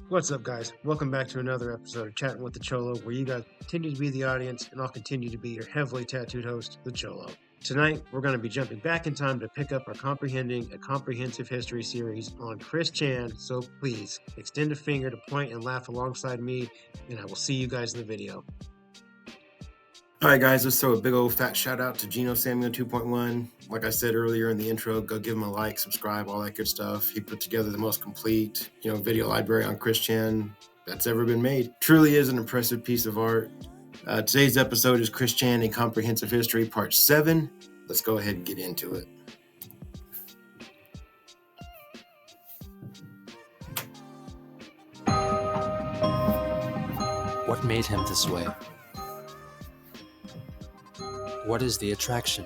What's up, guys? Welcome back to another episode of Chatting with the Cholo, where you guys continue to be the audience, and I'll continue to be your heavily tattooed host, the Cholo. Tonight, we're going to be jumping back in time to pick up our Comprehending a Comprehensive History series on Chris Chan, so please, extend a finger to point and laugh alongside me, and I will see you guys in the video. Alright guys, let's throw a big old fat shout out to Gino Samuel 2.1. Like I said earlier in the intro, go give him a like, subscribe, all that good stuff. He put together the most complete, video library on Chris Chan that's ever been made. Truly is an impressive piece of art. Today's episode is Chris Chan, A Comprehensive History, Part 7. Let's go ahead and get into it. What made him this way? What is the attraction?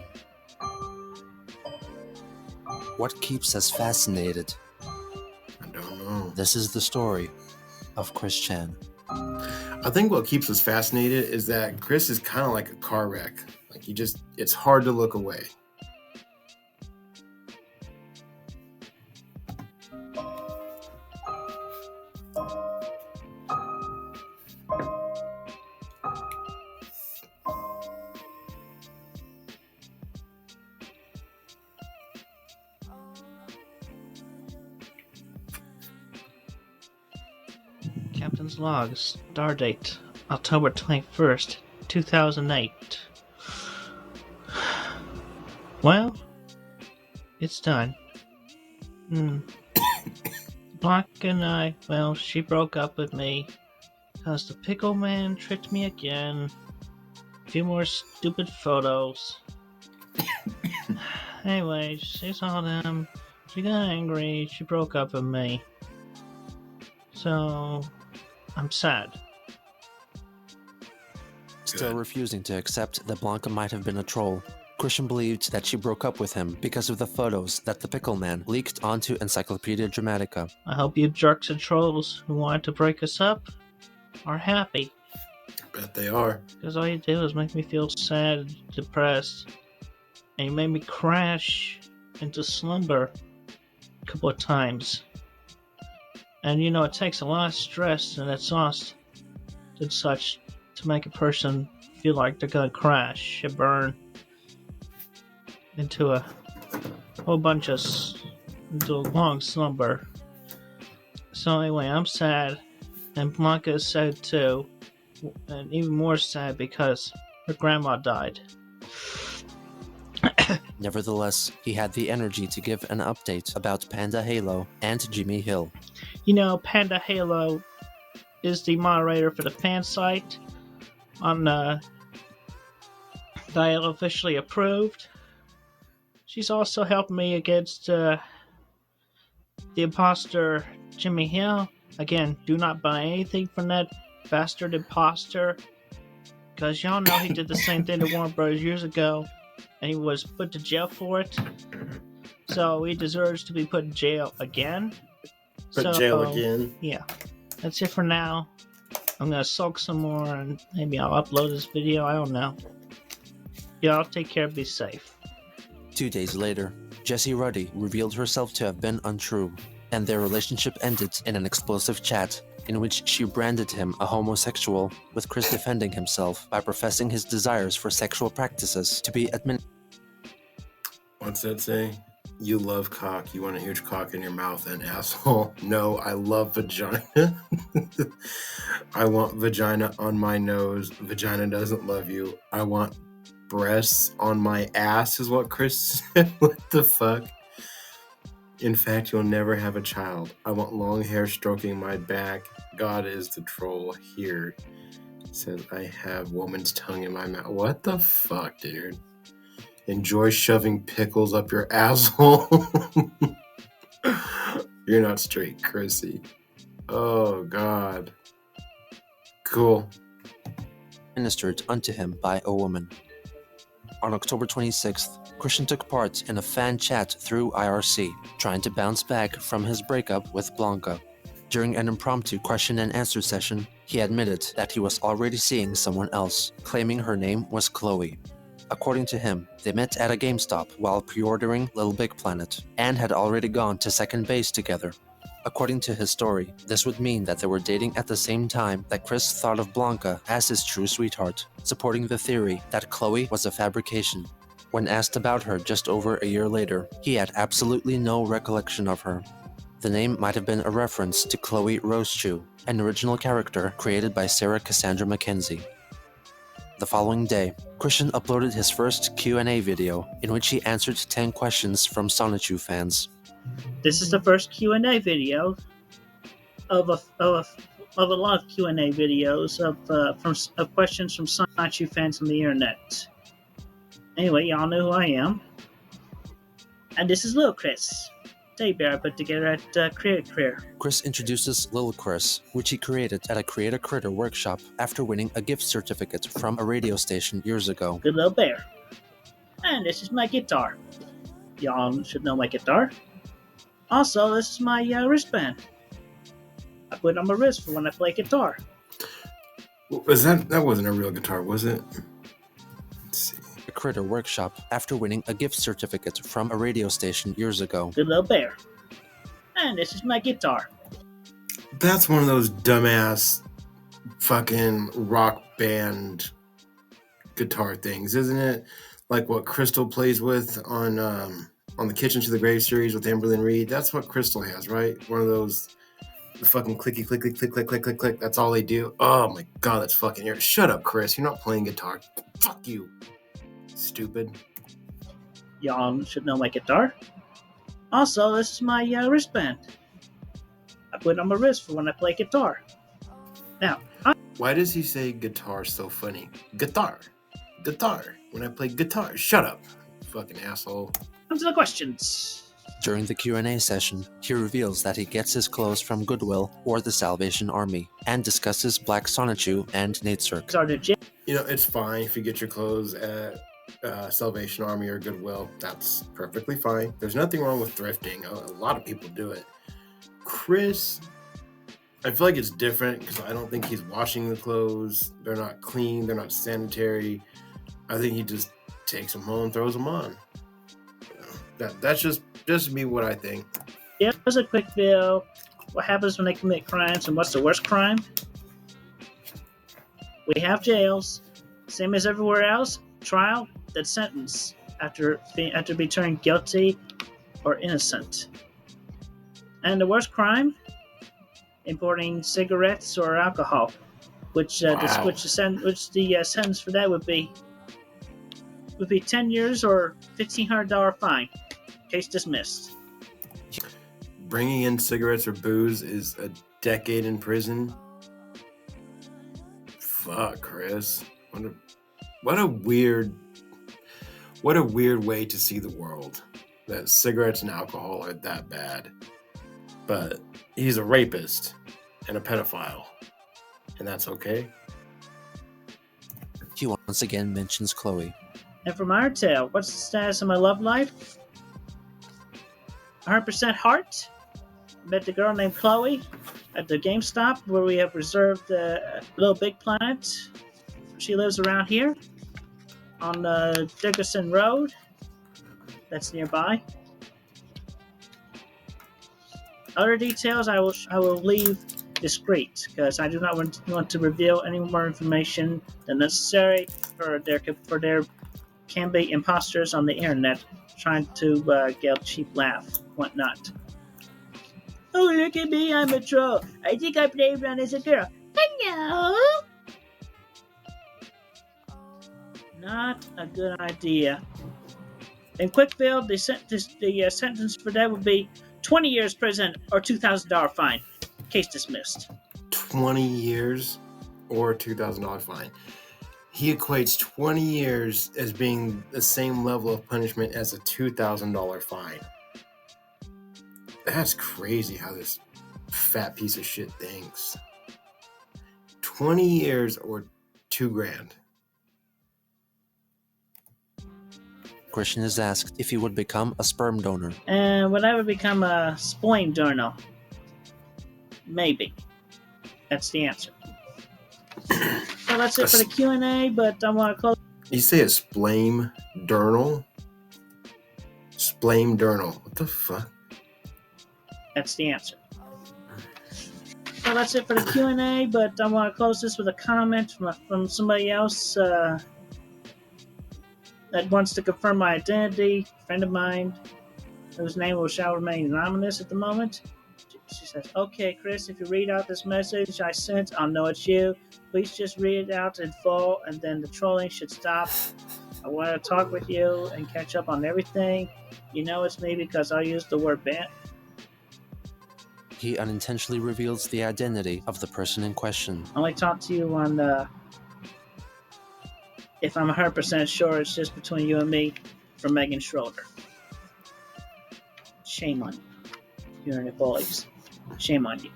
What keeps us fascinated? I don't know. This is the story of Chris Chan. I think what keeps us fascinated is that Chris is kind of like a car wreck. It's hard to look away. Captain's log, stardate, October 21st, 2008. Well, it's done. Blanca and I, she broke up with me because the pickle man tricked me again. A few more stupid photos. Anyway, she saw them, she got angry, she broke up with me. So, I'm sad. Still refusing to accept that Blanca might have been a troll, Christian believed that she broke up with him because of the photos that the pickle man leaked onto Encyclopedia Dramatica. I hope you jerks and trolls who wanted to break us up are happy. I bet they are. Because all you do is make me feel sad, depressed, and you made me crash into slumber a couple of times. And it takes a lot of stress and exhaust and such to make a person feel like they're gonna crash and burn into a whole bunch of into a long slumber. So anyway, I'm sad, and Blanca is sad too, and even more sad because her grandma died. Nevertheless, he had the energy to give an update about Panda Halo and Jimmy Hill. Panda Halo is the moderator for the fan site on that I officially approved. She's also helped me against the imposter Jimmy Hill. Again, do not buy anything from that bastard imposter, because y'all know he did the same thing to Warner Bros. Years ago, and he was put to jail for it. So he deserves to be put in jail again. Jail again. Yeah, that's it for now. I'm gonna sulk some more, and maybe I'll upload this video. I don't know. Y'all take care. Be safe. 2 days later, Jessie Ruddy revealed herself to have been untrue, and their relationship ended in an explosive chat in which she branded him a homosexual, with Chris defending himself by professing his desires for sexual practices to be administered. What's that say? You love cock. You want a huge cock in your mouth and asshole. No, I love vagina. I want vagina on my nose. Vagina doesn't love you. I want breasts on my ass is what Chris said. What the fuck? In fact, you'll never have a child. I want long hair stroking my back. God is the troll here. Says I have woman's tongue in my mouth. What the fuck, dude? Enjoy shoving pickles up your asshole. You're not straight, Chrissy. Oh, God. Cool. Ministered unto him by a woman. On October 26th, Christian took part in a fan chat through IRC, trying to bounce back from his breakup with Blanca. During an impromptu question and answer session, he admitted that he was already seeing someone else, claiming her name was Chloe. According to him, they met at a GameStop while pre-ordering Little Big Planet, and had already gone to second base together. According to his story, this would mean that they were dating at the same time that Chris thought of Blanca as his true sweetheart, supporting the theory that Chloe was a fabrication. When asked about her just over a year later, he had absolutely no recollection of her. The name might have been a reference to Chloe Rosechew, an original character created by Sarah Cassandra Mackenzie. The following day, Christian uploaded his first Q&A video in which he answered 10 questions from Sonichu fans. This is the first Q&A video of a lot of Q&A videos of questions from Sonichu fans on the internet. Anyway, y'all know who I am. And this is Lil Chris, teddy bear I put together at Create Career. Chris introduces Lil Chris, which he created at a Create a Critter workshop after winning a gift certificate from a radio station years ago. Good little bear. And this is my guitar. Y'all should know my guitar. Also, this is my wristband. I put it on my wrist for when I play guitar. Was that wasn't a real guitar, was it? Let's see. A Critter workshop after winning a gift certificate from a radio station years ago. Good little bear. And this is my guitar. That's one of those dumbass fucking rock band guitar things, isn't it? Like what Crystal plays with on the Kitchen to the Grave series with Amberlynn Reed. That's what Crystal has, right? One of those fucking clicky, click, click, click, click, click, click, click. That's all they do. Oh my god, that's fucking weird. Shut up, Chris. You're not playing guitar. Fuck you. Stupid. Y'all should know my guitar. Also, this is my wristband. I put it on my wrist for when I play guitar. Now, why does he say guitar so funny? Guitar. When I play guitar. Shut up, fucking asshole. on to the questions. During the Q&A session, he reveals that he gets his clothes from Goodwill or the Salvation Army, and discusses Black Sonichu and Natesurk. You know, it's fine if you get your clothes at Salvation Army or Goodwill. That's perfectly fine. There's nothing wrong with thrifting. A lot of people do it. Chris, I feel like it's different because I don't think he's washing the clothes. They're not clean. They're not sanitary. I think he just takes them home and throws them on. That's just me what I think. Yeah, there's a quick video. What happens when they commit crimes and what's the worst crime? We have jails. Same as everywhere else. Trial, then sentence after being turned guilty or innocent. And the worst crime? Importing cigarettes or alcohol, which the sentence for that would be 10 years or $1,500 fine. Case dismissed. Bringing in cigarettes or booze is a decade in prison. Fuck, Chris. What a weird way to see the world. That cigarettes and alcohol are that bad. But he's a rapist and a pedophile. And that's okay. He once again mentions Chloe. And for my tale, what's the status of my love life? 100% heart. Met the girl named Chloe at the GameStop where we have reserved a Little Big Planet. She lives around here on Dickerson Road. That's nearby. Other details I will leave discreet because I do not want to reveal any more information than necessary, for there can be imposters on the internet trying to get a cheap laugh, whatnot. Oh, look at me, I'm a troll. I think I play around as a girl. Hello? Not a good idea. In Quickville, the sentence for that would be 20 years prison or $2,000 fine. Case dismissed. 20 years or $2,000 fine. He equates 20 years as being the same level of punishment as a $2,000 fine. That's crazy how this fat piece of shit thinks. 20 years or $2,000. Christian is asked if he would become a sperm donor. And would I would become a spleen donor? Maybe. That's the answer. So that's it for the Q&A, but I want to close. You say a splame durnal? Splame durnal. What the fuck? That's the answer. So that's it for the Q&A, but I want to close this with a comment from somebody else that wants to confirm my identity, a friend of mine, whose name shall remain anonymous at the moment. She says, "Okay, Chris, if you read out this message I sent, I'll know it's you. Please just read it out in full, and then the trolling should stop. I want to talk with you and catch up on everything. You know it's me because I use the word ban." He unintentionally reveals the identity of the person in question. I only talk to you on if I'm 100% sure it's just between you and me, from Megan Schroeder. Shame on you. You're an bullies. Shame on you.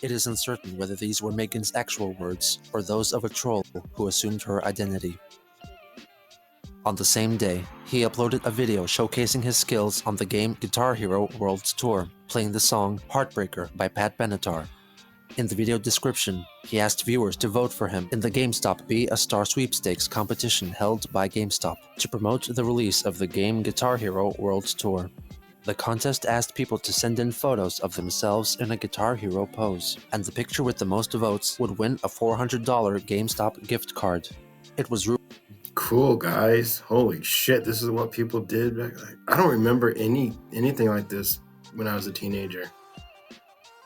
It is uncertain whether these were Megan's actual words or those of a troll who assumed her identity. On the same day, he uploaded a video showcasing his skills on the game Guitar Hero World Tour, playing the song Heartbreaker by Pat Benatar. In the video description, he asked viewers to vote for him in the GameStop Be a Star sweepstakes competition held by GameStop to promote the release of the game Guitar Hero World Tour. The contest asked people to send in photos of themselves in a Guitar Hero pose, and the picture with the most votes would win a $400 GameStop gift card. It was Cool, guys. Holy shit, this is what people did back. I don't remember anything like this when I was a teenager.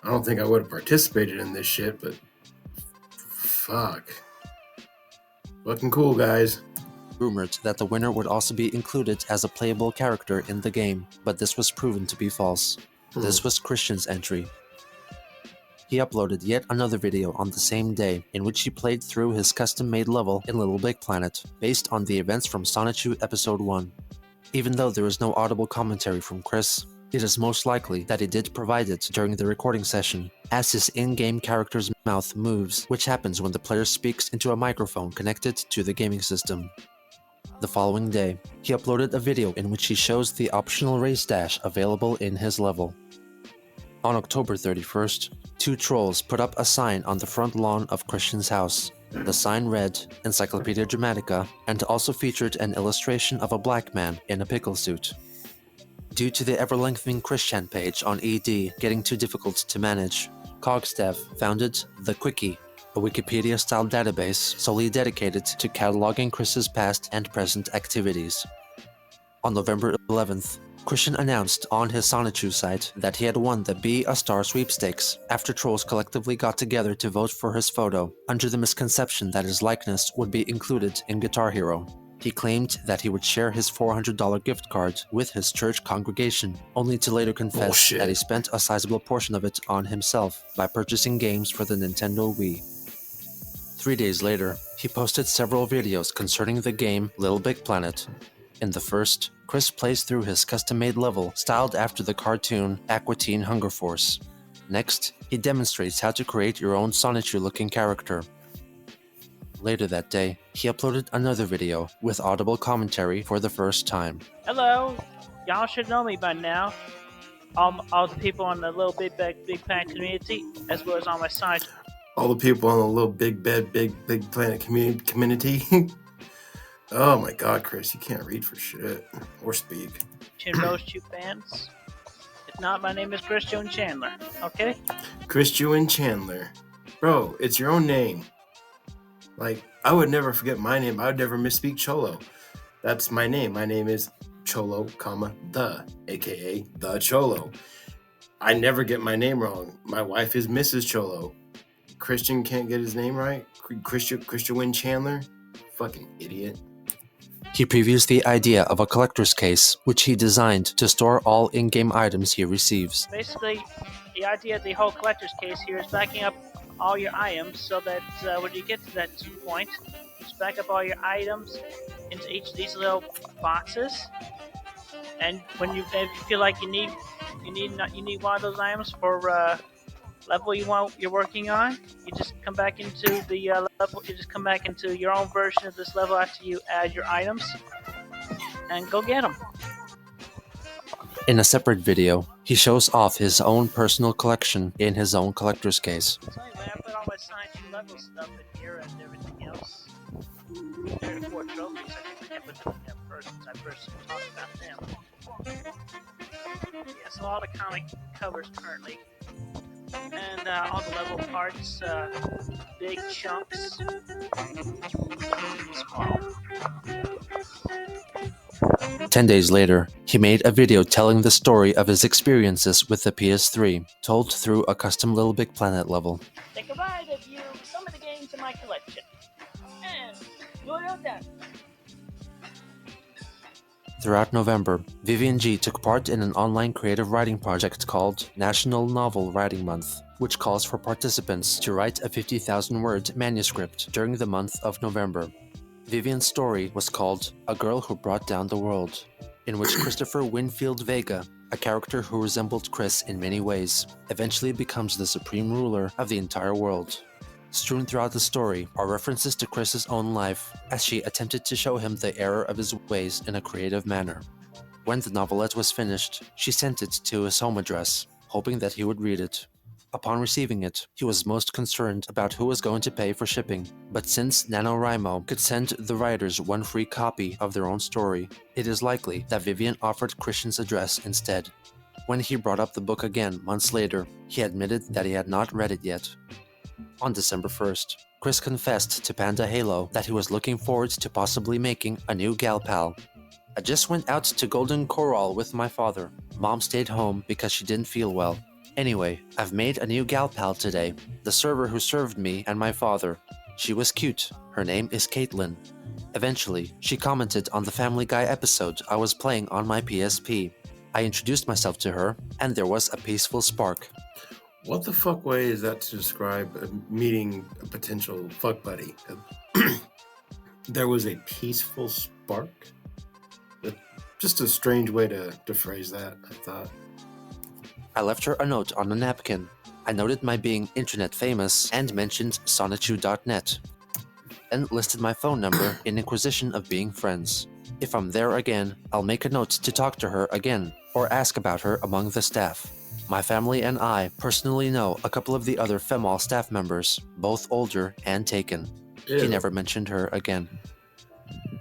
I don't think I would have participated in this shit, but fuck. Fucking cool, guys. rumored that the winner would also be included as a playable character in the game, but this was proven to be false. This was Christian's entry. He uploaded yet another video on the same day, in which he played through his custom-made level in Little Big Planet, based on the events from Sonichu Episode 1. Even though there is no audible commentary from Chris, it is most likely that he did provide it during the recording session, as his in-game character's mouth moves, which happens when the player speaks into a microphone connected to the gaming system. The following day, he uploaded a video in which he shows the optional race dash available in his level. On October 31st, two trolls put up a sign on the front lawn of Christian's house. The sign read Encyclopedia Dramatica and also featured an illustration of a black man in a pickle suit. Due to the ever-lengthening Christian page on ED getting too difficult to manage, Cogstaff founded The Quickie, a Wikipedia-style database solely dedicated to cataloging Chris's past and present activities. On November 11th, Christian announced on his Sonichu site that he had won the Be a Star sweepstakes after trolls collectively got together to vote for his photo, under the misconception that his likeness would be included in Guitar Hero. He claimed that he would share his $400 gift card with his church congregation, only to later confess that he spent a sizable portion of it on himself by purchasing games for the Nintendo Wii. 3 days later, he posted several videos concerning the game Little Big Planet. In the first, Chris plays through his custom-made level styled after the cartoon Aqua Teen Hunger Force. Next, he demonstrates how to create your own Sonichu-looking character. Later that day, he uploaded another video with audible commentary for the first time. Hello, y'all should know me by now. All the people on the Little Big Planet community, as well as on my site. All the people on the Little Big Planet community. Oh my god, Chris, you can't read for shit. Or speak. Those two bands. If not, my name is Christian Chandler, okay? Christian Chandler. Bro, it's your own name. Like, I would never forget my name. I would never misspeak Cholo. That's my name. My name is Cholo, aka the Cholo. I never get my name wrong. My wife is Mrs. Cholo. Christian can't get his name right? Christian Chandler? Fucking idiot. He previews the idea of a collector's case, which he designed to store all in-game items he receives. Basically, the idea of the whole collector's case here is backing up all your items so that when you get to that point, just back up all your items into each of these little boxes. And when if you feel like you need one of those items for level you're working on, you just come back into the level. You just come back into your own version of this level after you add your items, and go get them. In a separate video, he shows off his own personal collection in his own collector's case. So anyway, I put all my Sonichu level stuff in here and everything else. There are 4 trophies. I think I put them in there first, since I personally talked about them. Yeah, so all the comic covers currently And all the level parts, big chunks, small. 10 days later, he made a video telling the story of his experiences with the PS3, told through a custom Little Big Planet level. Take a ride of you some of the games in my collection. And enjoy your dance. Throughout November, Vivian G took part in an online creative writing project called National Novel Writing Month, which calls for participants to write a 50,000-word manuscript during the month of November. Vivian's story was called A Girl Who Brought Down the World, in which Christopher Winfield Vega, a character who resembled Chris in many ways, eventually becomes the supreme ruler of the entire world. Strewn throughout the story are references to Chris's own life, as she attempted to show him the error of his ways in a creative manner. When the novelette was finished, she sent it to his home address, hoping that he would read it. Upon receiving it, he was most concerned about who was going to pay for shipping, but since NaNoWriMo could send the writers one free copy of their own story, it is likely that Vivian offered Christian's address instead. When he brought up the book again months later, he admitted that he had not read it yet. On December 1st, Chris confessed to Panda Halo that he was looking forward to possibly making a new gal pal. I just went out to Golden Corral with my father. Mom stayed home because she didn't feel well. Anyway, I've made a new gal pal today, the server who served me and my father. She was cute. Her name is Caitlin. Eventually, she commented on the Family Guy episode I was playing on my PSP. I introduced myself to her, and there was a peaceful spark. What the fuck way is that to describe meeting a potential fuck buddy? There was a peaceful spark? Just a strange way to phrase that, I thought. I left her a note on a napkin. I noted my being internet famous and mentioned Sonichu.net. Then listed my phone number in inquisition of being friends. If I'm there again, I'll make a note to talk to her again, or ask about her among the staff. My family and I personally know a couple of the other female staff members, both older and taken. Ew. He never mentioned her again.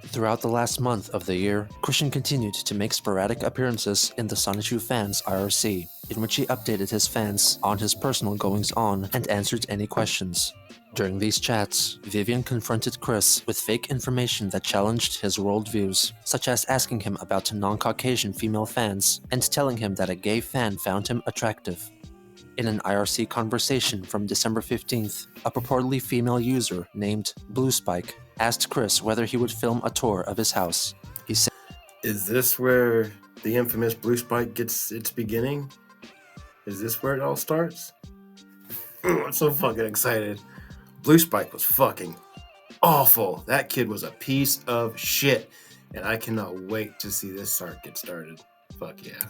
Throughout the last month of the year, Christian continued to make sporadic appearances in the Sonichu Fans IRC, in which he updated his fans on his personal goings-on and answered any questions. During these chats, Vivian confronted Chris with fake information that challenged his worldviews, such as asking him about non-Caucasian female fans and telling him that a gay fan found him attractive. In an IRC conversation from December 15th, a purportedly female user named Blue Spike asked Chris whether he would film a tour of his house. He said, Is this where the infamous Blue Spike gets its beginning? Is this where it all starts? I'm so fucking excited. Blue Spike was fucking awful. That kid was a piece of shit. And I cannot wait to see this arc get started. Fuck yeah.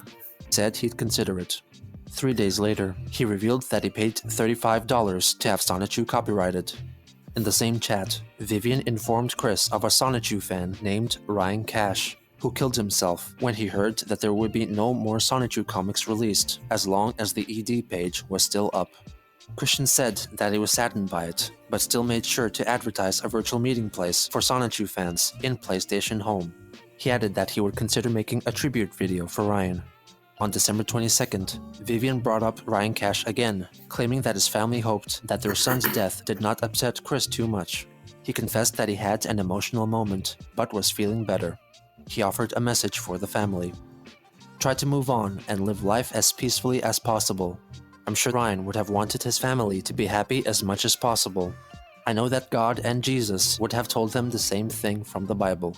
said he'd consider it. 3 days later, he revealed that he paid $35 to have Sonichu copyrighted. In the same chat, Vivian informed Chris of a Sonichu fan named Ryan Cash, who killed himself when he heard that there would be no more Sonichu comics released as long as the ED page was still up. Christian said that he was saddened by it, but still made sure to advertise a virtual meeting place for Sonichu fans in PlayStation Home. He added that he would consider making a tribute video for Ryan. On December 22nd, Vivian brought up Ryan Cash again, claiming that his family hoped that their son's death did not upset Chris too much. He confessed that he had an emotional moment, but was feeling better. He offered a message for the family. Try to move on and live life as peacefully as possible. I'm sure Ryan would have wanted his family to be happy as much as possible. I know that God and Jesus would have told them the same thing from the Bible.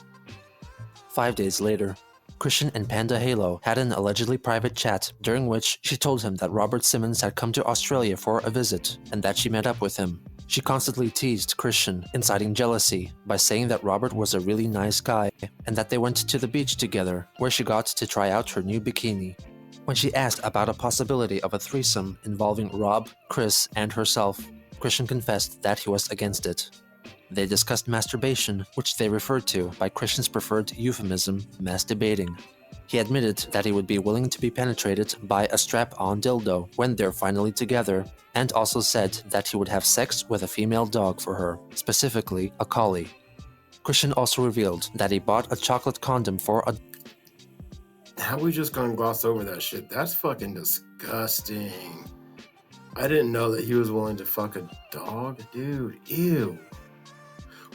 5 days later, Christian and Panda Halo had an allegedly private chat during which she told him that Robert Simmons had come to Australia for a visit and that she met up with him. She constantly teased Christian, inciting jealousy by saying that Robert was a really nice guy and that they went to the beach together, where she got to try out her new bikini. When she asked about a possibility of a threesome involving Rob, Chris, and herself, Christian confessed that he was against it. They discussed masturbation, which they referred to by Christian's preferred euphemism, masturbating. He admitted that he would be willing to be penetrated by a strap-on dildo when they're finally together, and also said that he would have sex with a female dog for her, specifically a collie. Christian also revealed that he bought a chocolate condom for a... How we just gonna gloss over that shit? That's fucking disgusting. I didn't know that he was willing to fuck a dog, dude. Ew.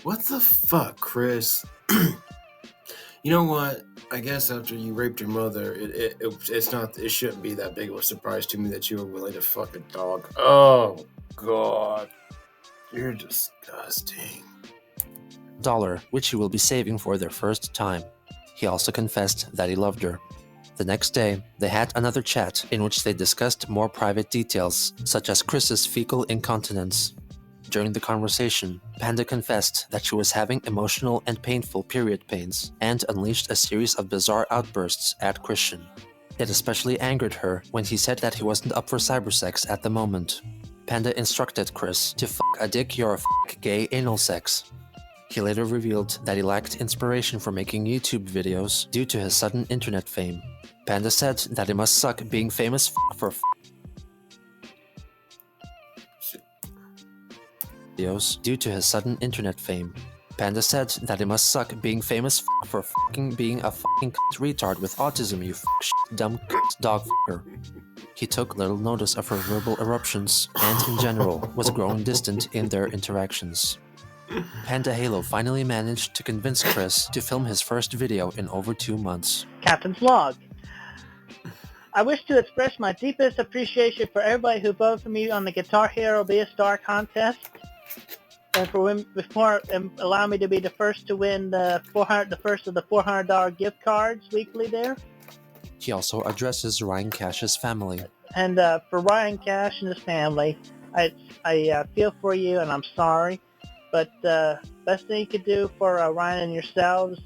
What the fuck, Chris? You know what? I guess after you raped your mother, it shouldn't be that big of a surprise to me that you were willing to fuck a dog. Oh God, you're disgusting. $1, which he will be saving for their first time. He also confessed that he loved her. The next day, they had another chat in which they discussed more private details, such as Chris's fecal incontinence. During the conversation, Panda confessed that she was having emotional and painful period pains and unleashed a series of bizarre outbursts at Christian. It especially angered her when he said that he wasn't up for cybersex at the moment. Panda instructed Chris to fuck a dick you're a fuck gay anal sex. He later revealed that he lacked inspiration for making YouTube videos due to his sudden internet fame. Panda said that he must suck being famous for videos due to his sudden internet fame. Panda said that he must suck being famous for fucking being a fucking retard with autism, you dumb dog fucker. He took little notice of her verbal eruptions and, in general, was growing distant in their interactions. Panda Halo finally managed to convince Chris to film his first video in over 2 months. Captain's log. I wish to express my deepest appreciation for everybody who voted for me on the Guitar Hero Be a Star contest, and allow me to be the first to win the first of the $400 gift cards weekly there. He also addresses Ryan Cash's family. And for Ryan Cash and his family, I feel for you, and I'm sorry. But best thing you could do for Ryan and yourselves,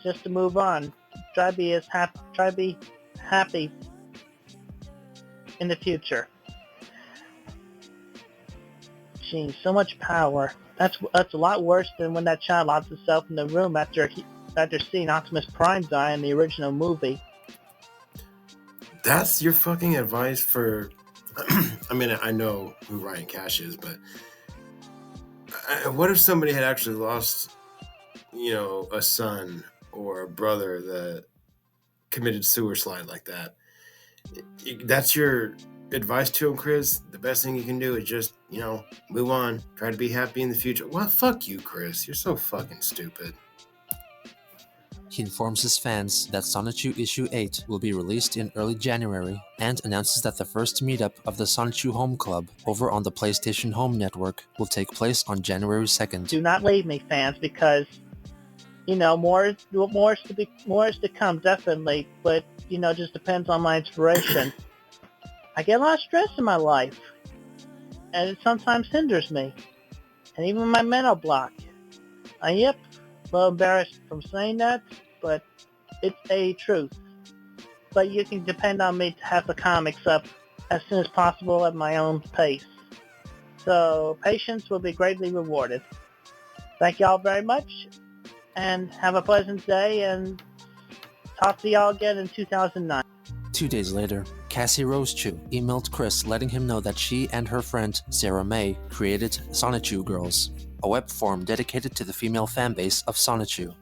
just to move on. Try to be happy in the future. Gee, so much power. That's a lot worse than when that child locks himself in the room after seeing Optimus Prime die in the original movie. That's your fucking advice for... I mean, I know who Ryan Cash is, but... what if somebody had actually lost, a son or a brother that committed suicide like that? That's your advice to him, Chris? The best thing you can do is just, move on. Try to be happy in the future. Well, fuck you, Chris. You're so fucking stupid. He informs his fans that Sonichu Issue 8 will be released in early January and announces that the first meetup of the Sonichu Home Club over on the PlayStation Home Network will take place on January 2nd. Do not leave me, fans, because, more is to come, definitely, but, just depends on my inspiration. I get a lot of stress in my life, and it sometimes hinders me, and even my mental block. Yep. A little embarrassed from saying that, but it's a truth. But you can depend on me to have the comics up as soon as possible at my own pace. So patience will be greatly rewarded. Thank y'all very much, and have a pleasant day, and talk to y'all again in 2009. 2 days later, Cassie Rosechew emailed Chris letting him know that she and her friend Sarah May created Sonichu Girls, a web forum dedicated to the female fanbase of Sonichu.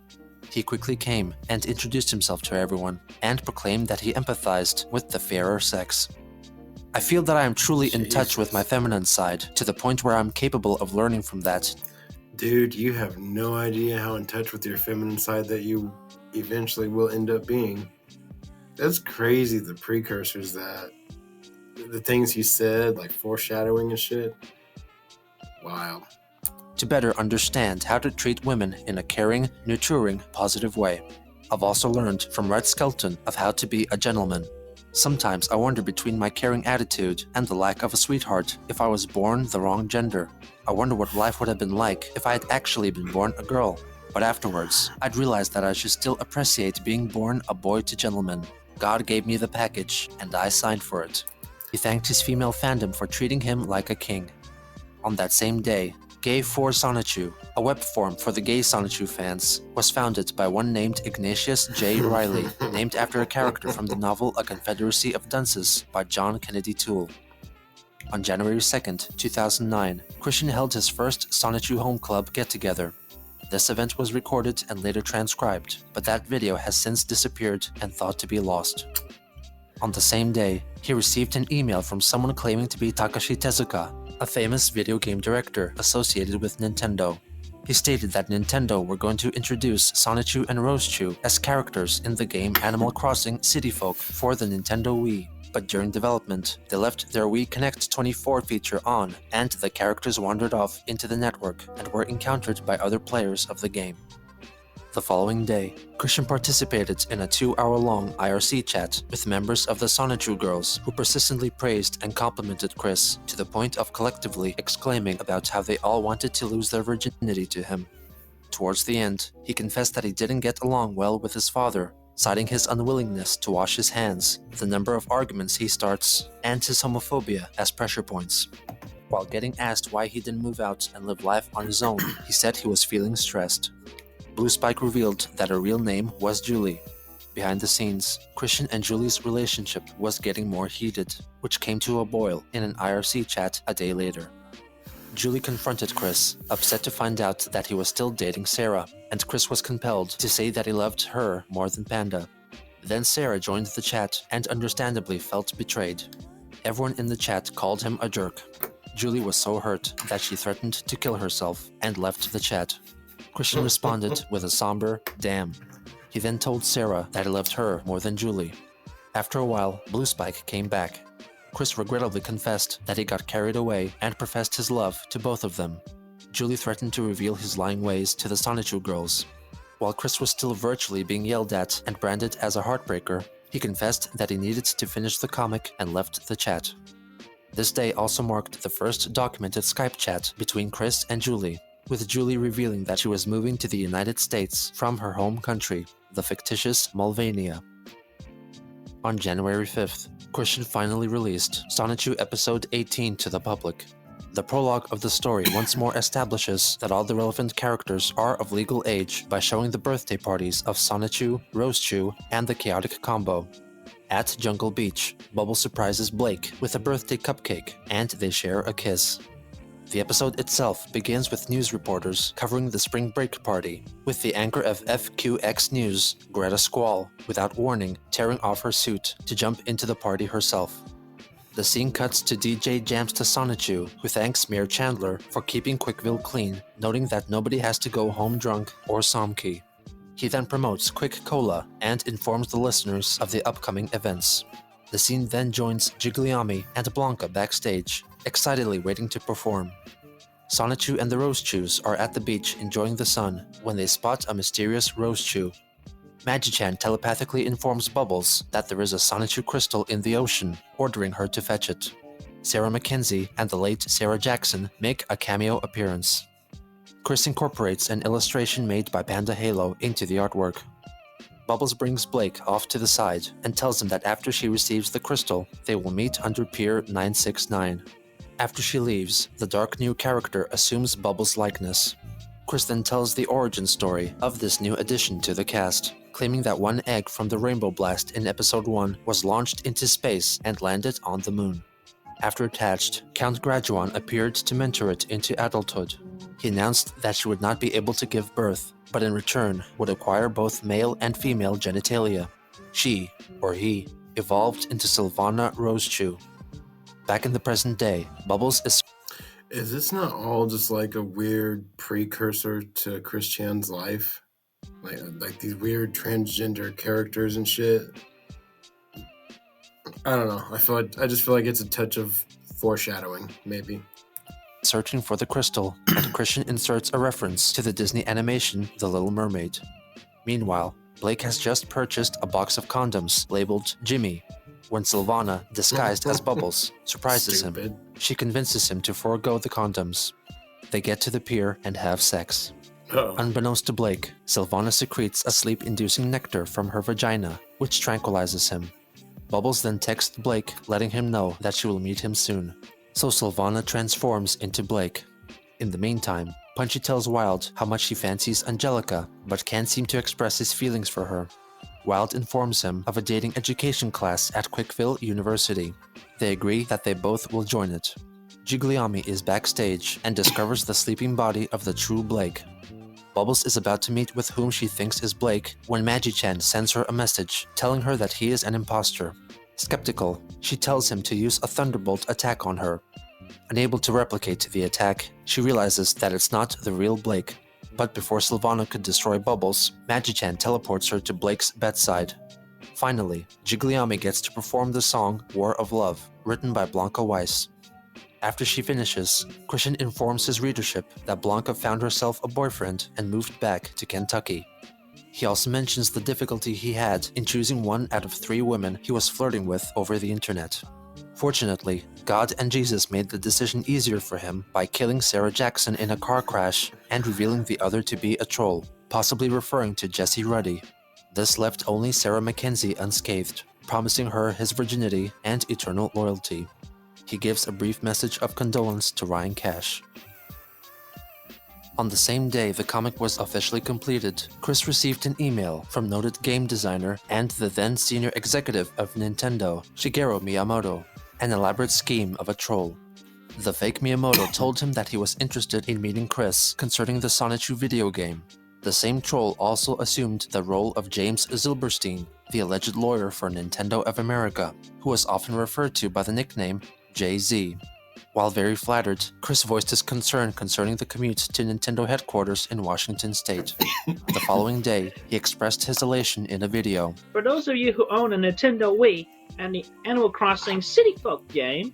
He quickly came and introduced himself to everyone, and proclaimed that he empathized with the fairer sex. I feel that I am truly in touch with my feminine side, to the point where I'm capable of learning from that. Dude, you have no idea how in touch with your feminine side that you eventually will end up being. That's crazy, the precursors the things he said, like foreshadowing and shit. Wow. To better understand how to treat women in a caring, nurturing, positive way. I've also learned from Red Skelton of how to be a gentleman. Sometimes I wonder between my caring attitude and the lack of a sweetheart if I was born the wrong gender. I wonder what life would have been like if I had actually been born a girl. But afterwards, I'd realized that I should still appreciate being born a boy to gentleman. God gave me the package, and I signed for it. He thanked his female fandom for treating him like a king. On that same day, Gay for Sonichu, a web forum for the gay Sonichu fans, was founded by one named Ignatius J. Riley, named after a character from the novel A Confederacy of Dunces by John Kennedy Toole. On January 2nd, 2009, Christian held his first Sonichu Home Club get-together. This event was recorded and later transcribed, but that video has since disappeared and thought to be lost. On the same day, he received an email from someone claiming to be Takashi Tezuka, a famous video game director associated with Nintendo. He stated that Nintendo were going to introduce Sonichu and Rosechu as characters in the game Animal Crossing City Folk for the Nintendo Wii. But during development, they left their Wii Connect 24 feature on, and the characters wandered off into the network and were encountered by other players of the game. The following day, Christian participated in a 2-hour-long IRC chat with members of the Sonichu girls who persistently praised and complimented Chris to the point of collectively exclaiming about how they all wanted to lose their virginity to him. Towards the end, he confessed that he didn't get along well with his father, citing his unwillingness to wash his hands, the number of arguments he starts, and his homophobia as pressure points. While getting asked why he didn't move out and live life on his own, he said he was feeling stressed. Blue Spike revealed that her real name was Julie. Behind the scenes, Christian and Julie's relationship was getting more heated, which came to a boil in an IRC chat a day later. Julie confronted Chris, upset to find out that he was still dating Sarah, and Chris was compelled to say that he loved her more than Panda. Then Sarah joined the chat and understandably felt betrayed. Everyone in the chat called him a jerk. Julie was so hurt that she threatened to kill herself and left the chat. Christian responded with a somber "damn." He then told Sarah that he loved her more than Julie. After a while, Blue Spike came back. Chris regrettably confessed that he got carried away and professed his love to both of them. Julie threatened to reveal his lying ways to the Sonichu girls. While Chris was still virtually being yelled at and branded as a heartbreaker, he confessed that he needed to finish the comic and left the chat. This day also marked the first documented Skype chat between Chris and Julie, with Julie revealing that she was moving to the United States from her home country, the fictitious Mulvania. On January 5th, Christian finally released Sonichu Episode 18 to the public. The prologue of the story once more establishes that all the relevant characters are of legal age by showing the birthday parties of Sonichu, Rosechu, and the Chaotic Combo. At Jungle Beach, Bubbles surprises Blake with a birthday cupcake, and they share a kiss. The episode itself begins with news reporters covering the spring break party, with the anchor of FQX News, Greta Squall, without warning, tearing off her suit to jump into the party herself. The scene cuts to DJ Jams to Sonichu, who thanks Mayor Chandler for keeping Quickville clean, noting that nobody has to go home drunk or somkey. He then promotes Quick Cola and informs the listeners of the upcoming events. The scene then joins Gigliami and Blanca backstage, excitedly waiting to perform. Sonichu and the Rosechus are at the beach enjoying the sun when they spot a mysterious Rosechu. Magi-chan telepathically informs Bubbles that there is a Sonichu crystal in the ocean, ordering her to fetch it. Sarah Mackenzie and the late Sarah Jackson make a cameo appearance. Chris incorporates an illustration made by Panda Halo into the artwork. Bubbles brings Blake off to the side and tells him that after she receives the crystal, they will meet under Pier 969. After she leaves, the dark new character assumes Bubbles' likeness. Chris then tells the origin story of this new addition to the cast, claiming that one egg from the Rainbow Blast in Episode 1 was launched into space and landed on the moon. After it hatched, Count Graduan appeared to mentor it into adulthood. He announced that she would not be able to give birth, but in return would acquire both male and female genitalia. She, or he, evolved into Sylvana Rosechu. Back in the present day, Bubbles is... Is this not all just like a weird precursor to Chris Chan's life? Like these weird transgender characters and shit? I don't know. I just feel like it's a touch of foreshadowing, maybe. searching for the crystal, and Christian inserts a reference to the Disney animation The Little Mermaid. Meanwhile, Blake has just purchased a box of condoms labeled Jimmy. When Sylvana, disguised as Bubbles, surprises him, she convinces him to forego the condoms. They get to the pier and have sex. Unbeknownst to Blake, Sylvana secretes a sleep-inducing nectar from her vagina, which tranquilizes him. Bubbles then texts Blake, letting him know that she will meet him soon. So Sylvana transforms into Blake. In the meantime, Punchy tells Wild how much he fancies Angelica, but can't seem to express his feelings for her. Wild informs him of a dating education class at Quickville University. They agree that they both will join it. Gigliami is backstage and discovers the sleeping body of the true Blake. Bubbles is about to meet with whom she thinks is Blake when Magi-chan sends her a message telling her that he is an imposter. Skeptical, she tells him to use a thunderbolt attack on her. Unable to replicate the attack, she realizes that it's not the real Blake. But before Sylvana could destroy Bubbles, Magi-Chan teleports her to Blake's bedside. Finally, Jigliami gets to perform the song War of Love, written by Blanca Weiss. After she finishes, Christian informs his readership that Blanca found herself a boyfriend and moved back to Kentucky. He also mentions the difficulty he had in choosing one out of 3 women he was flirting with over the internet. Fortunately, God and Jesus made the decision easier for him by killing Sarah Jackson in a car crash and revealing the other to be a troll, possibly referring to Jesse Ruddy. This left only Sarah Mackenzie unscathed, promising her his virginity and eternal loyalty. He gives a brief message of condolence to Ryan Cash. On the same day the comic was officially completed, Chris received an email from noted game designer and the then senior executive of Nintendo, Shigeru Miyamoto, an elaborate scheme of a troll. The fake Miyamoto told him that he was interested in meeting Chris concerning the Sonichu video game. The same troll also assumed the role of James Zilberstein, the alleged lawyer for Nintendo of America, who was often referred to by the nickname Jay-Z. While very flattered, Chris voiced his concern concerning the commute to Nintendo headquarters in Washington State. The following day, he expressed his elation in a video. For those of you who own a Nintendo Wii and the Animal Crossing City Folk game,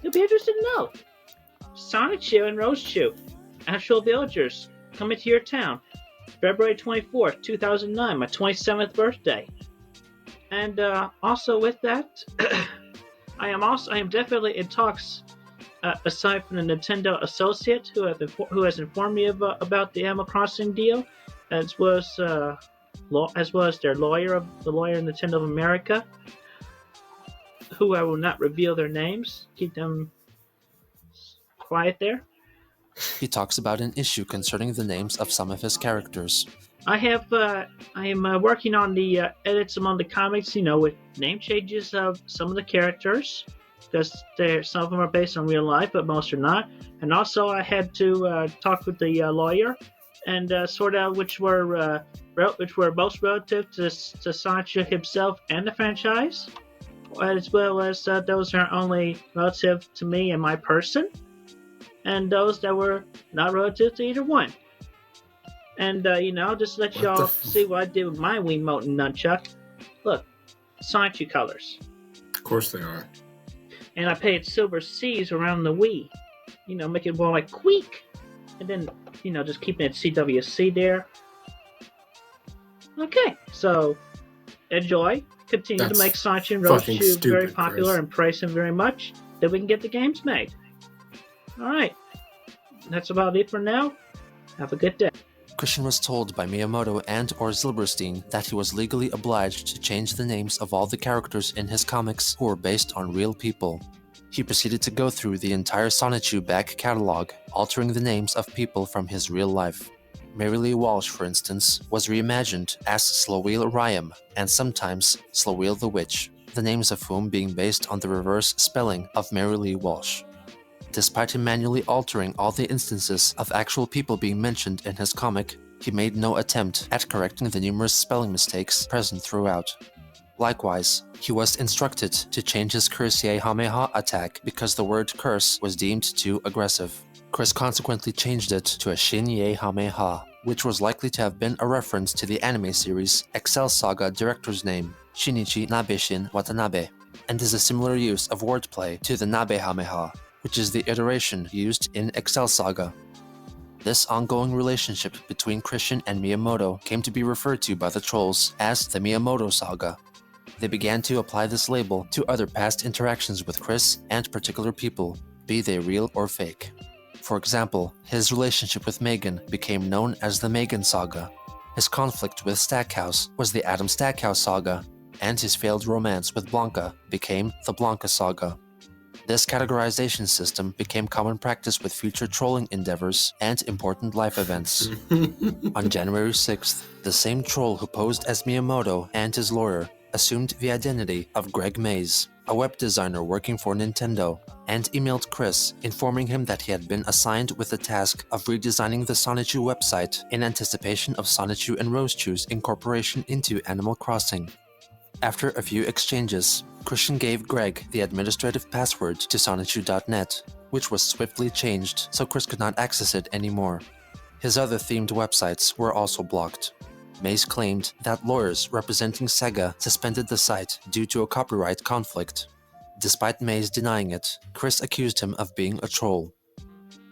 you'll be interested to know. Sonichu and Rosechu, actual villagers, coming to your town, February 24th, 2009, my 27th birthday. And also with that, I am definitely in talks. Aside from the Nintendo associate who has informed me about the Animal Crossing deal, as well as their lawyer, the lawyer in Nintendo of America, who I will not reveal their names. Keep them quiet there. He talks about an issue concerning the names of some of his characters. I am working on the edits among the comics, with name changes of some of the characters, because some of them are based on real life, but most are not. And also, I had to talk with the lawyer and sort out which were most relative to Sonichu himself and the franchise, as well as those that are only relative to me and my person, and those that were not relative to either one. And, just let y'all see what I did with my Wiimote and Nunchuck. Look, Sonichu colors. Of course they are. And I painted silver C's around the Wii. Make it more like Queek. And then, just keeping it CWC there. Okay, so, enjoy. Continue to make Sonichu and Rosechu very popular, Chris, and praise him very much. Then we can get the games made. Alright. That's about it for now. Have a good day. Christian was told by Miyamoto and or Zilberstein that he was legally obliged to change the names of all the characters in his comics who were based on real people. He proceeded to go through the entire Sonichu back catalog, altering the names of people from his real life. Mary Lee Walsh, for instance, was reimagined as Sloweel Ryam and sometimes Sloweel the Witch, the names of whom being based on the reverse spelling of Mary Lee Walsh. Despite him manually altering all the instances of actual people being mentioned in his comic, he made no attempt at correcting the numerous spelling mistakes present throughout. Likewise, he was instructed to change his Curse-Ye-Hameha attack because the word curse was deemed too aggressive. Chris consequently changed it to a Shin-Ye-Hameha, which was likely to have been a reference to the anime series Excel Saga director's name, Shinichi Nabeshin Watanabe, and is a similar use of wordplay to the Nabe-Hameha, which is the iteration used in Excel Saga. This ongoing relationship between Christian and Miyamoto came to be referred to by the trolls as the Miyamoto Saga. They began to apply this label to other past interactions with Chris and particular people, be they real or fake. For example, his relationship with Megan became known as the Megan Saga. His conflict with Stackhouse was the Adam Stackhouse Saga, and his failed romance with Blanca became the Blanca Saga. This categorization system became common practice with future trolling endeavors and important life events. On January 6th, the same troll who posed as Miyamoto and his lawyer assumed the identity of Greg Mays, a web designer working for Nintendo, and emailed Chris informing him that he had been assigned with the task of redesigning the Sonichu website in anticipation of Sonichu and Rosechu's incorporation into Animal Crossing. After a few exchanges, Christian gave Greg the administrative password to Sonichu.net, which was swiftly changed so Chris could not access it anymore. His other themed websites were also blocked. Mays claimed that lawyers representing Sega suspended the site due to a copyright conflict. Despite Mays denying it, Chris accused him of being a troll.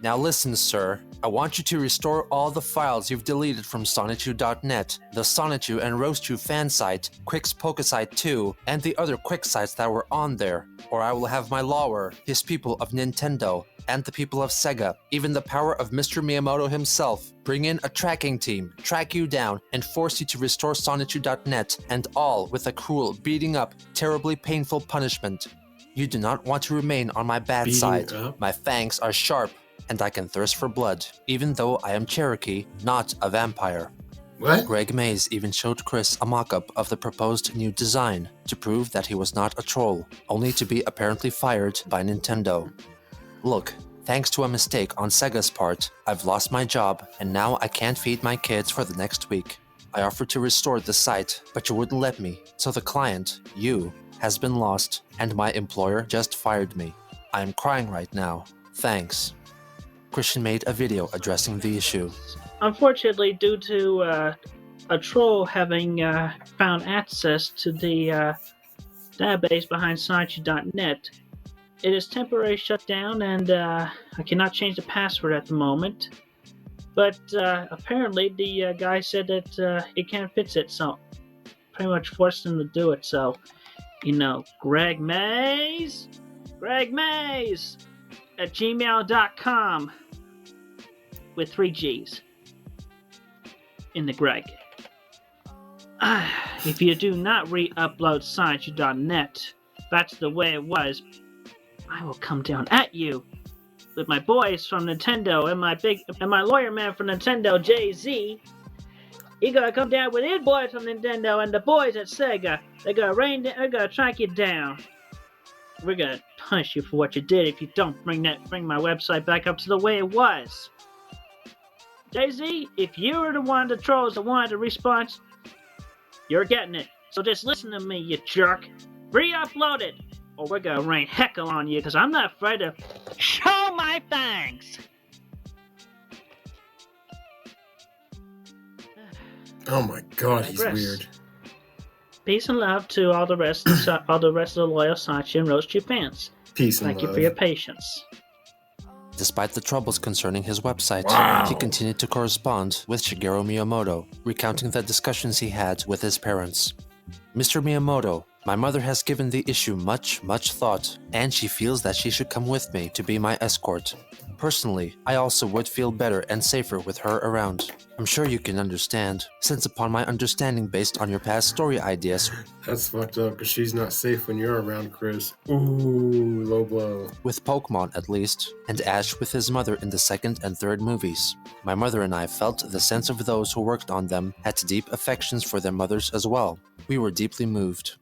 Now listen, sir. I want you to restore all the files you've deleted from Sonichu.net, the Sonichu and Roastu fan site, Quick's Pokesite 2, and the other Quick sites that were on there, or I will have my lawyer, his people of Nintendo, and the people of Sega, even the power of Mr. Miyamoto himself, bring in a tracking team, track you down, and force you to restore Sonichu.net, and all with a cruel, beating up, terribly painful punishment. You do not want to remain on my bad side. My fangs are sharp, and I can thirst for blood, even though I am Cherokee, not a vampire. What? Greg Mays even showed Chris a mock-up of the proposed new design to prove that he was not a troll, only to be apparently fired by Nintendo. Look, thanks to a mistake on Sega's part, I've lost my job, and now I can't feed my kids for the next week. I offered to restore the site, but you wouldn't let me, so the client, you, has been lost, and my employer just fired me. I am crying right now. Thanks. Christian made a video addressing the issue. Unfortunately, due to a troll having found access to the database behind Sonichu.net, it is temporarily shut down, and I cannot change the password at the moment. But apparently, the guy said that it can't fix it, so pretty much forced him to do it. So, Greg Mays at gmail.com with 3 G's in the Greg. If you do not re-upload Sonichu.net back to the way it was, I will come down at you with my boys from Nintendo and my lawyer man from Nintendo, Jay-Z. He gonna come down with his boys from Nintendo and the boys at Sega. They're gonna track you down. We're gonna punish you for what you did if you don't bring my website back up to the way it was. Jay-Z, if you were the one of the trolls that wanted a response, you're getting it. So just listen to me, you jerk. Re-upload it, or we're gonna rain heckle on you, because I'm not afraid to show my fangs. Oh my god, he's weird. Peace and love to all the rest of the loyal Sonichu and Roastu fans. Peace and love. Thank you for your patience. Despite the troubles concerning his website, he continued to correspond with Shigeru Miyamoto, recounting the discussions he had with his parents. Mr. Miyamoto, my mother has given the issue much thought, and she feels that she should come with me to be my escort. Personally, I also would feel better and safer with her around. I'm sure you can understand, since upon my understanding based on your past story ideas... That's fucked up, because she's not safe when you're around, Chris. Ooh, low blow. With Pokemon, at least, and Ash with his mother in the second and third movies. My mother and I felt the sense of those who worked on them had deep affections for their mothers as well. We were deeply moved.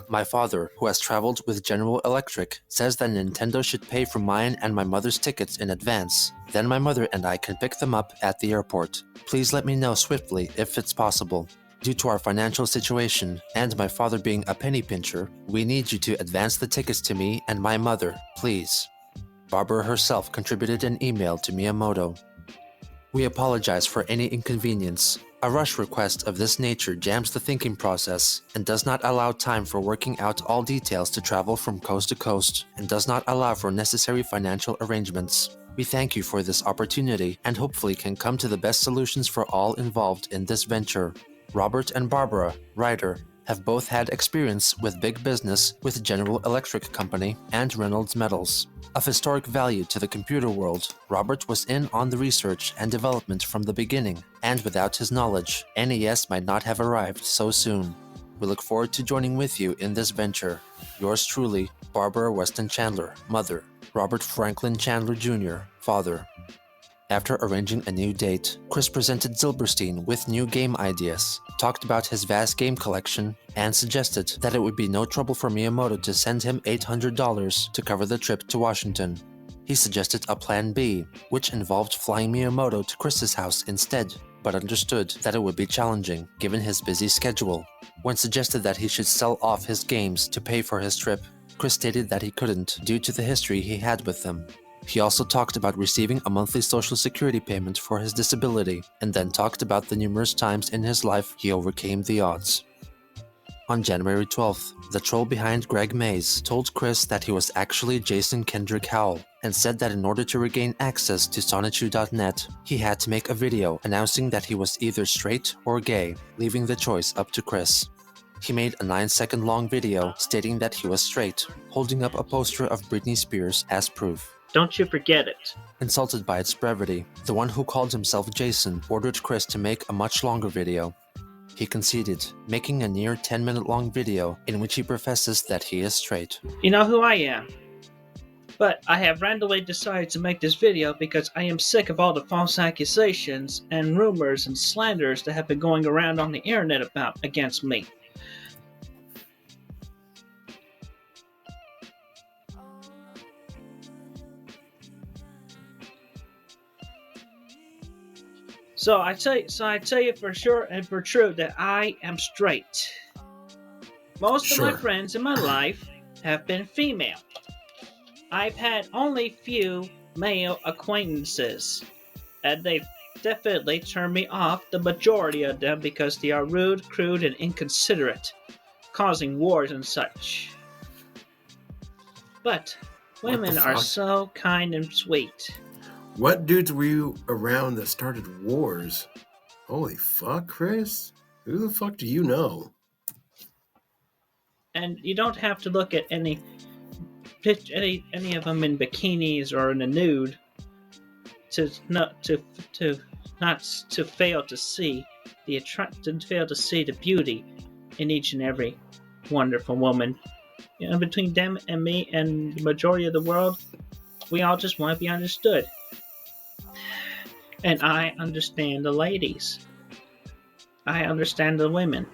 My father, who has traveled with General Electric, says that Nintendo should pay for mine and my mother's tickets in advance. Then my mother and I can pick them up at the airport. Please let me know swiftly if it's possible. Due to our financial situation, and my father being a penny pincher, we need you to advance the tickets to me and my mother, please. Barbara herself contributed an email to Miyamoto. We apologize for any inconvenience. A rush request of this nature jams the thinking process and does not allow time for working out all details to travel from coast to coast and does not allow for necessary financial arrangements. We thank you for this opportunity and hopefully can come to the best solutions for all involved in this venture. Robert and Barbara, writer, have both had experience with big business with General Electric Company and Reynolds Metals. Of historic value to the computer world, Robert was in on the research and development from the beginning, and without his knowledge, NES might not have arrived so soon. We look forward to joining with you in this venture. Yours truly, Barbara Weston Chandler, Mother. Robert Franklin Chandler Jr., Father. After arranging a new date, Chris presented Zilberstein with new game ideas, talked about his vast game collection, and suggested that it would be no trouble for Miyamoto to send him $800 to cover the trip to Washington. He suggested a plan B, which involved flying Miyamoto to Chris's house instead, but understood that it would be challenging given his busy schedule. When suggested that he should sell off his games to pay for his trip, Chris stated that he couldn't due to the history he had with them. He also talked about receiving a monthly social security payment for his disability, and then talked about the numerous times in his life he overcame the odds. On January 12th, the troll behind Greg Mays told Chris that he was actually Jason Kendrick Howell, and said that in order to regain access to Sonichu.net, he had to make a video announcing that he was either straight or gay, leaving the choice up to Chris. He made a 9-second long video stating that he was straight, holding up a poster of Britney Spears as proof. Don't you forget it. Insulted by its brevity, the one who called himself Jason ordered Chris to make a much longer video. He conceded, making a near 10-minute long video in which he professes that he is straight. You know who I am. But I have randomly decided to make this video because I am sick of all the false accusations and rumors and slanders that have been going around on the internet against me. So I tell you for sure and for true that I am straight. Most of my friends in my life have been female. I've had only few male acquaintances, and they've definitely turned me off, the majority of them, because they are rude, crude, and inconsiderate, causing wars and such. But women are so kind and sweet. What dudes were you around that started wars? Holy fuck, Chris? Who the fuck do you know? And you don't have to look at any of them in bikinis or in the nude to fail to see the beauty in each and every wonderful woman. You know, between them and me and the majority of the world, we all just want to be understood. And I understand the ladies. I understand the women.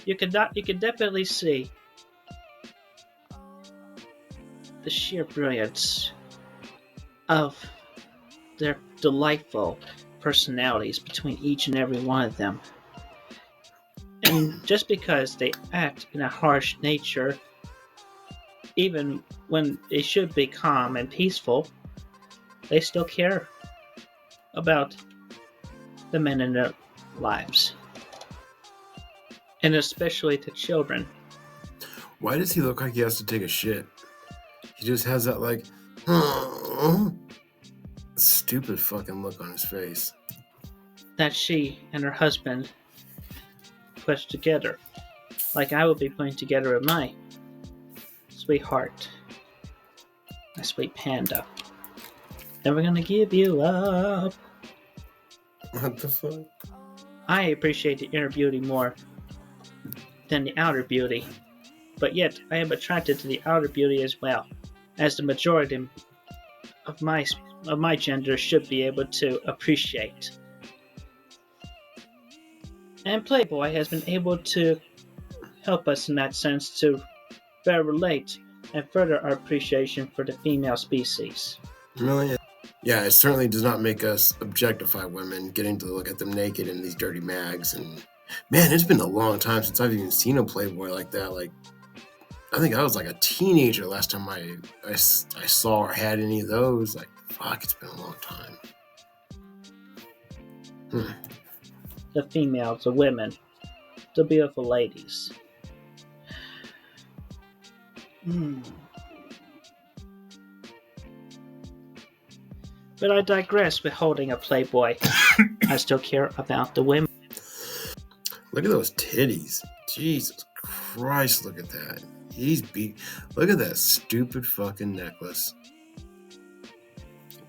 You could definitely see the sheer brilliance of their delightful personalities between each and every one of them. And just because they act in a harsh nature, even when they should be calm and peaceful, they still care about the men in their lives. And especially the children. Why does he look like he has to take a shit? He just has that like stupid fucking look on his face. That she and her husband put together. Like I would be putting together with my sweetheart. My sweet panda. Never gonna give you up. What the fuck? I appreciate the inner beauty more than the outer beauty. But yet, I am attracted to the outer beauty as well, as the majority of my gender should be able to appreciate. And Playboy has been able to help us in that sense to better relate and further our appreciation for the female species. Really? Yeah, it certainly does not make us objectify women, getting to look at them naked in these dirty mags. And man, it's been a long time since I've even seen a Playboy like that. Like, I think I was like a teenager last time I saw or had any of those. Like, fuck, it's been a long time. The females, the women, the beautiful ladies. But I digress with holding a Playboy. I still care about the women. Look at those titties. Jesus Christ, look at that. He's beat. Look at that stupid fucking necklace.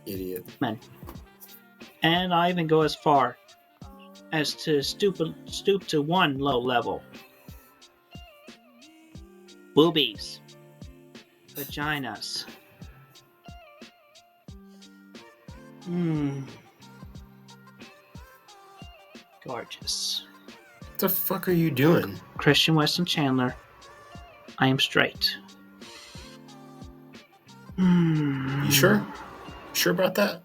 Idiot. And I even go as far as to stoop to one low level. Boobies. Vaginas. Gorgeous. What the fuck are you doing? Christian Weston Chandler. I am straight. You sure? Sure about that?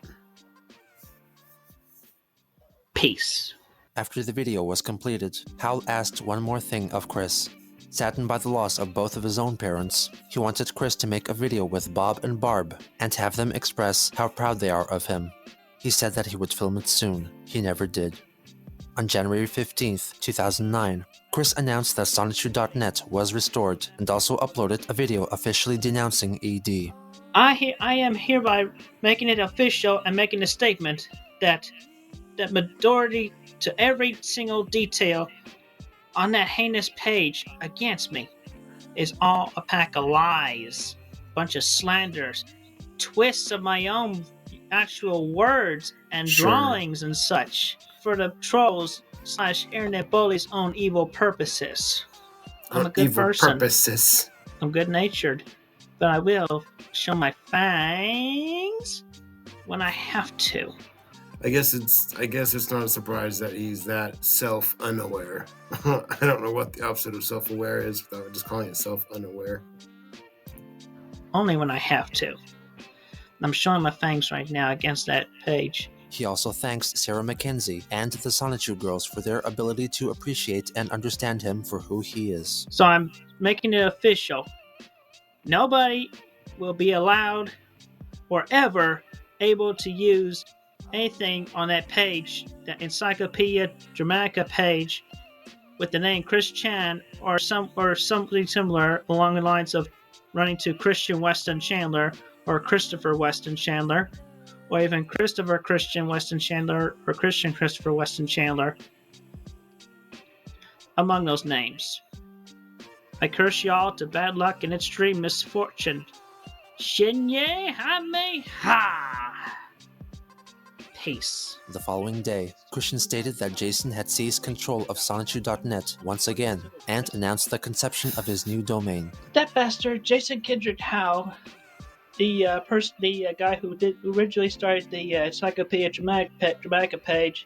Peace. After the video was completed, Hal asked one more thing of Chris. Saddened by the loss of both of his own parents, he wanted Chris to make a video with Bob and Barb and have them express how proud they are of him. He said that he would film it soon. He never did. On January 15th, 2009, Chris announced that Sonichu.net was restored and also uploaded a video officially denouncing ED. I am hereby making it official and making a statement that the majority to every single detail on that heinous page against me is all a pack of lies, bunch of slanders, twists of my own actual words and drawings and such for the trolls / internet bullies' own evil purposes. I'm a good person. I'm good-natured, but I will show my fangs when I have to. I guess it's not a surprise that he's that self-unaware. I don't know what the opposite of self-aware is without just calling it self-unaware. Only when I have to. I'm showing my fangs right now against that page. He also thanks Sarah Mackenzie and the Sonichu girls for their ability to appreciate and understand him for who he is. So I'm making it official. Nobody will be allowed or ever able to use anything on that page, that Encyclopedia Dramatica page, with the name Chris Chan or something similar along the lines of running to Christian Weston Chandler or Christopher Weston Chandler, or even Christopher Christian Weston Chandler or Christian Christopher Weston Chandler, among those names. I curse y'all to bad luck and extreme misfortune. Shinye Hame Ha! Peace. The following day, Christian stated that Jason had seized control of Sonichu.net once again and announced the conception of his new domain. That bastard, Jason Kendrick Howe, the guy who originally started the Encyclopedia Dramatica page,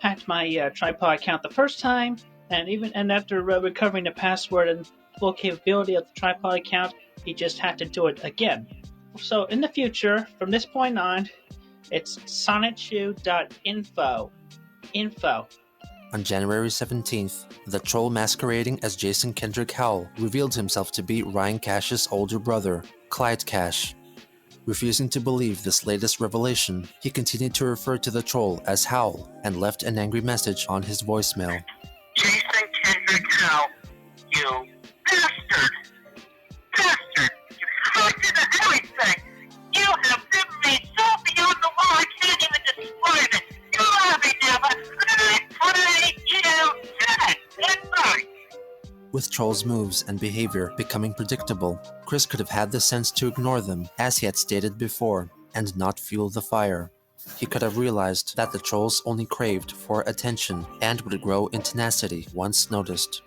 hacked my tripod account the first time, and after recovering the password and full capability of the tripod account, he just had to do it again. So in the future, from this point on, it's Sonichu.info. Info. On January 17th, the troll masquerading as Jason Kendrick Howell revealed himself to be Ryan Cash's older brother, Clyde Cash. Refusing to believe this latest revelation, he continued to refer to the troll as Howell and left an angry message on his voicemail. Jason Kendrick Howell, you bastard! Bastard! You hacked into everything! You have driven me so beyond the wall I can't even describe it! You love me, Never, and I pray you dead! Goodbye! With Troll's moves and behavior becoming predictable, Chris could have had the sense to ignore them, as he had stated before, and not fuel the fire. He could have realized that the trolls only craved for attention and would grow in tenacity once noticed.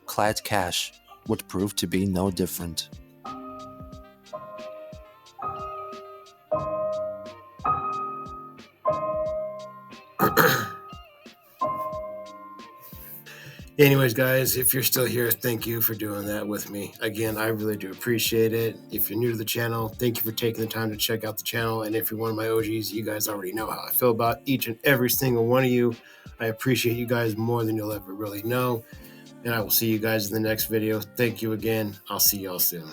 Clyde Cash would prove to be no different. Anyways, guys, if you're still here, thank you for doing that with me. Again, I really do appreciate it. If you're new to the channel, thank you for taking the time to check out the channel. And if you're one of my OGs, you guys already know how I feel about each and every single one of you. I appreciate you guys more than you'll ever really know. And I will see you guys in the next video. Thank you again. I'll see y'all soon.